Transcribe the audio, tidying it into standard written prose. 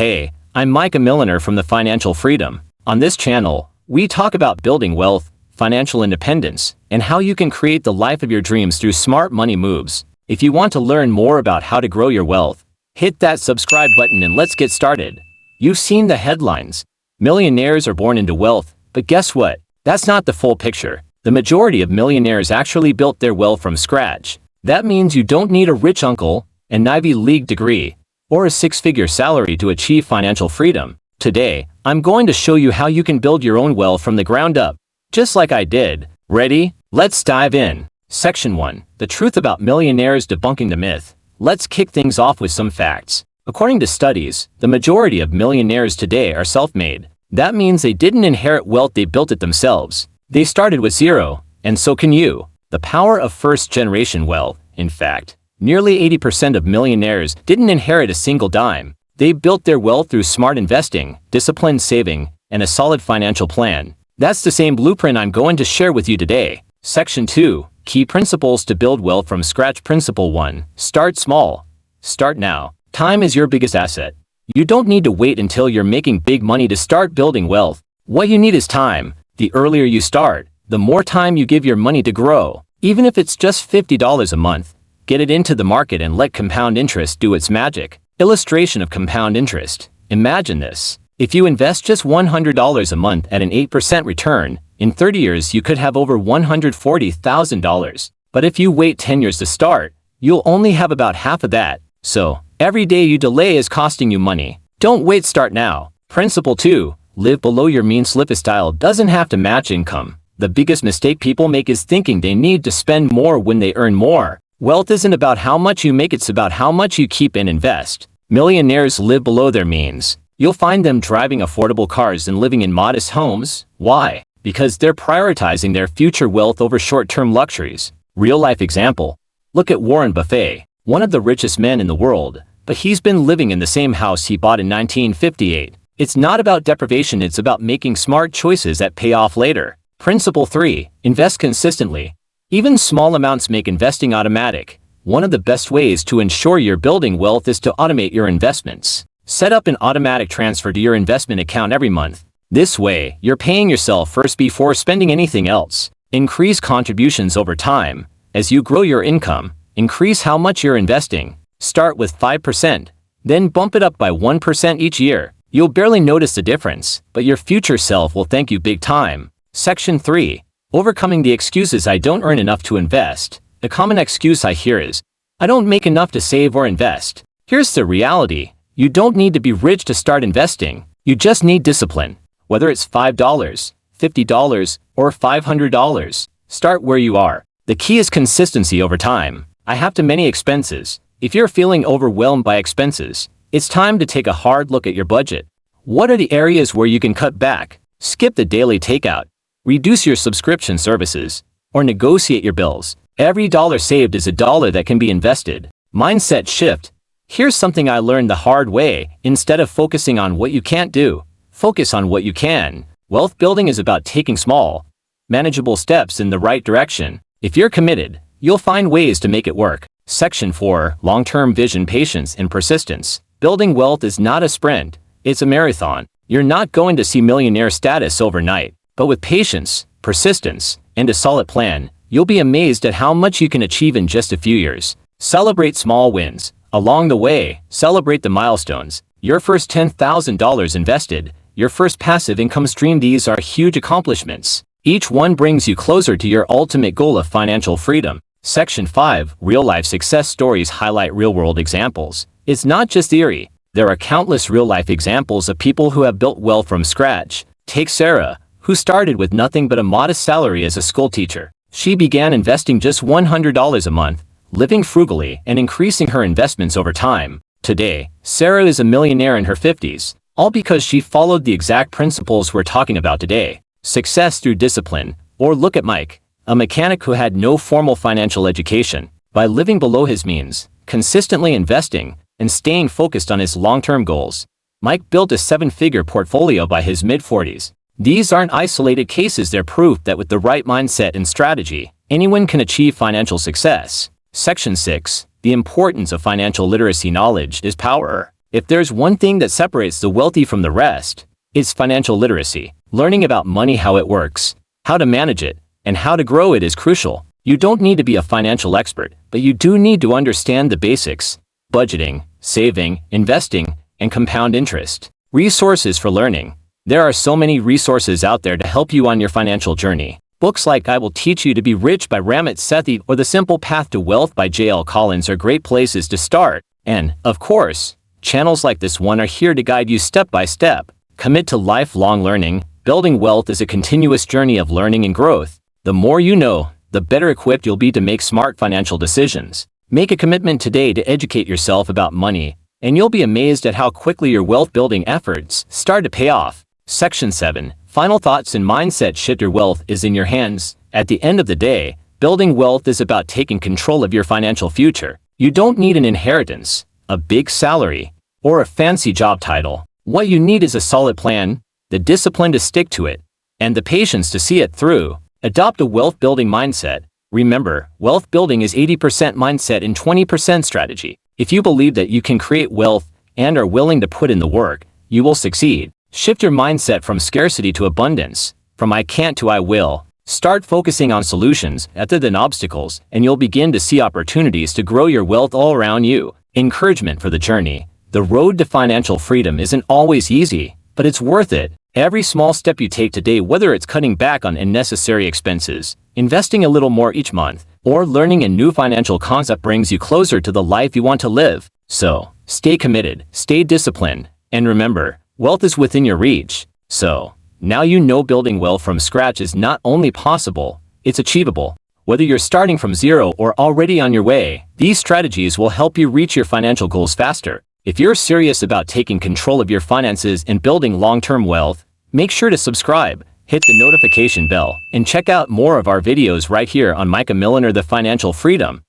Hey, I'm Mike, a millionaire from the Financial Freedom. On this channel, we talk about building wealth, financial independence, and how you can create the life of your dreams through smart money moves. If you want to learn more about how to grow your wealth, hit that subscribe button and let's get started. You've seen the headlines. Millionaires are born into wealth, but guess what? That's not the full picture. The majority of millionaires actually built their wealth from scratch. That means you don't need a rich uncle, an Ivy League degree, or a six-figure salary to achieve financial freedom. Today, I'm going to show you how you can build your own wealth from the ground up, just like I did. Ready? Let's dive in. Section 1. The truth about millionaires, debunking the myth. Let's kick things off with some facts. According to studies, the majority of millionaires today are self-made. That means they didn't inherit wealth, they built it themselves. They started with zero, and so can you. The power of first-generation wealth. In fact, nearly 80% of millionaires didn't inherit a single dime. They built their wealth through smart investing, disciplined saving, and a solid financial plan. That's the same blueprint I'm going to share with you today. Section 2. Key principles to build wealth from scratch. Principle 1. Start small. Start now. Time is your biggest asset. You don't need to wait until you're making big money to start building wealth. What you need is time. The earlier you start, the more time you give your money to grow. Even if it's just $50 a month, get it into the market and let compound interest do its magic. Illustration of compound interest. Imagine this. If you invest just $100 a month at an 8% return, in 30 years you could have over $140,000. But if you wait 10 years to start, you'll only have about half of that. So, every day you delay is costing you money. Don't wait, start now. Principle 2. Live below your means. Lifestyle doesn't have to match income. The biggest mistake people make is thinking they need to spend more when they earn more. Wealth isn't about how much you make, it's about how much you keep and invest. Millionaires live below their means. You'll find them driving affordable cars and living in modest homes. Why? Because they're prioritizing their future wealth over short-term luxuries. Real-life example. Look at Warren Buffett, one of the richest men in the world, but he's been living in the same house he bought in 1958. It's not about deprivation, it's about making smart choices that pay off later. Principle 3. Invest consistently. Even small amounts make investing automatic. One of the best ways to ensure you're building wealth is to automate your investments. Set up an automatic transfer to your investment account every month. This way, you're paying yourself first before spending anything else. Increase contributions over time. As you grow your income, increase how much you're investing. Start with 5%, then bump it up by 1% each year. You'll barely notice the difference, but your future self will thank you big time. Section 3. Overcoming the excuses. I don't earn enough to invest. A common excuse I hear is, I don't make enough to save or invest. Here's the reality. You don't need to be rich to start investing. You just need discipline. Whether it's $5, $50, or $500, start where you are. The key is consistency over time. I have too many expenses. If you're feeling overwhelmed by expenses, it's time to take a hard look at your budget. What are the areas where you can cut back? Skip the daily takeout. Reduce your subscription services, or negotiate your bills. Every dollar saved is a dollar that can be invested. Mindset shift. Here's something I learned the hard way. Instead of focusing on what you can't do, focus on what you can. Wealth building is about taking small, manageable steps in the right direction. If you're committed, you'll find ways to make it work. Section 4. Long-term vision, patience, and persistence. Building wealth is not a sprint, it's a marathon. You're not going to see millionaire status overnight. But with patience, persistence, and a solid plan, you'll be amazed at how much you can achieve in just a few years. Celebrate small wins. Along the way, celebrate the milestones. Your first $10,000 invested, your first passive income stream. These are huge accomplishments. Each one brings you closer to your ultimate goal of financial freedom. Section 5. Real-life success stories. Highlight real-world examples. It's not just theory. There are countless real-life examples of people who have built wealth from scratch. Take Sarah, who started with nothing but a modest salary as a school teacher. She began investing just $100 a month, living frugally and increasing her investments over time. Today, Sarah is a millionaire in her 50s, all because she followed the exact principles we're talking about today. Success through discipline. Or look at Mike, a mechanic who had no formal financial education. By living below his means, consistently investing, and staying focused on his long-term goals, Mike built a 7-figure portfolio by his mid-40s. These aren't isolated cases, they're proof that with the right mindset and strategy, anyone can achieve financial success. Section 6. The importance of financial literacy. Knowledge is power. If there's one thing that separates the wealthy from the rest, it's financial literacy. Learning about money, how it works, how to manage it, and how to grow it is crucial. You don't need to be a financial expert, but you do need to understand the basics: budgeting, saving, investing, and compound interest. Resources for learning. There are so many resources out there to help you on your financial journey. Books like I Will Teach You to Be Rich by Ramit Sethi or The Simple Path to Wealth by J.L. Collins are great places to start. And, of course, channels like this one are here to guide you step by step. Commit to lifelong learning. Building wealth is a continuous journey of learning and growth. The more you know, the better equipped you'll be to make smart financial decisions. Make a commitment today to educate yourself about money, and you'll be amazed at how quickly your wealth-building efforts start to pay off. Section 7. Final thoughts and mindset shift. Your wealth is in your hands. At the end of the day, building wealth is about taking control of your financial future. You don't need an inheritance, a big salary, or a fancy job title. What you need is a solid plan, the discipline to stick to it, and the patience to see it through. Adopt a wealth-building mindset. Remember, wealth building is 80% mindset and 20% strategy. If you believe that you can create wealth and are willing to put in the work, you will succeed. Shift your mindset from scarcity to abundance, from I can't to I will. Start focusing on solutions rather than obstacles, and you'll begin to see opportunities to grow your wealth all around you. Encouragement for the journey. The road to financial freedom isn't always easy, but it's worth it. Every small step you take today, whether it's cutting back on unnecessary expenses, investing a little more each month, or learning a new financial concept, brings you closer to the life you want to live. So, stay committed, stay disciplined, and remember, wealth is within your reach. So, now you know building wealth from scratch is not only possible, it's achievable. Whether you're starting from zero or already on your way, these strategies will help you reach your financial goals faster. If you're serious about taking control of your finances and building long-term wealth, make sure to subscribe, hit the notification bell, and check out more of our videos right here on Millionaire, the Financial Freedom.